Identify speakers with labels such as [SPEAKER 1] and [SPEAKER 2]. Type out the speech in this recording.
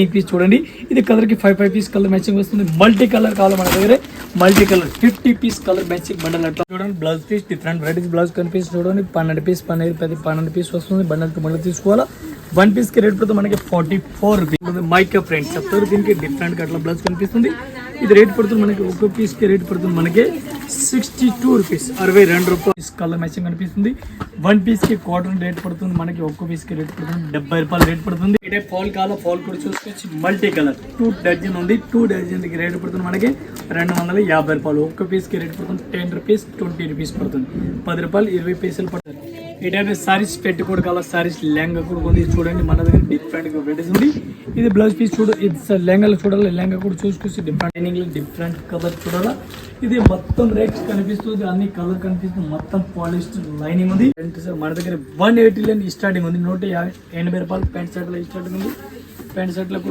[SPEAKER 1] ఈ పీస్ చూడండి, ఇది కలర్ కి 5 పీస్ కలర్ మ్యాచింగ్ వస్తుంది. మల్టీ కలర్ కావాలి మన దగ్గర, multi colour 50 piece colour matching bundle. అట్లా చూడండి blouse piece different varieties blouse కనిపిస్తుంది చూడండి. 12 పీస్ 12 పీస్ వస్తుంది. బండల్ టు బండల్ తీసుకోవాలా. 1 పీస్ కి రేట్ పడుతుంది మనకి 44 రూపీస్. మైకా ఫ్రెండ్స్ చెప్తారు, దీనికి డిఫరెంట్ గా అట్లా బ్లౌజ్ కనిపిస్తుంది. ఇది రేట్ పడుతుంది మనకి, ఒక పీస్ కి రేట్ పడుతుంది మనకి 62 రూపీస్, 62 రూపాయలు కలర్ మ్యాచింగ్ కనిపిస్తుంది. 1 పీస్ కి కాటన్ రేట్ పడుతుంది మనకి, ఒక్క పీస్ కి రేట్ పడుతుంది 70 రూపాయలు రేట్ పడుతుంది. ఇదే ఫాల్ కాల ఫాల్ కూడా చూసుకోవచ్చు, మల్టీ కలర్ 2 డజన్ ఉంది. 2 డజన్ కి రేట్ పడుతుంది మనకి 250 రూపాయలు. ఒక్క పీస్ కి రేట్ పడుతుంది 10 రూపీస్, 20 రూపీస్ పడుతుంది. 10 రూపాయలు 20 పైసలు పడుతుంది. ఈ టైప్ సారీస్ పెట్టి కూడా కాల సారీస్ లెహంగా కూడా ఉంది చూడండి. మన దగ్గర డిఫరెంట్ గా వెరైటీస్ ఉంది. ఇది బ్లౌజ్ పీస్ చూడు, ఇది లెహంగాలు చూడాలి. లెహంగా కూడా చూసుకోవచ్చు, డిఫరెంట్ కలర్ చూడాలా. ఇది మొత్తం రేట్స్ కనిపిస్తుంది, అన్ని కలర్ కనిపిస్తుంది, మొత్తం పాలిస్టర్ లైనింగ్ ఉంది. మన దగ్గర 180 స్టార్టింగ్ ఉంది, 180 రూపాయలు ప్యాంట్ షర్ట్ లో స్టార్టింగ్ ఉంది. ప్యాంట్ షర్ట్ లో కూడా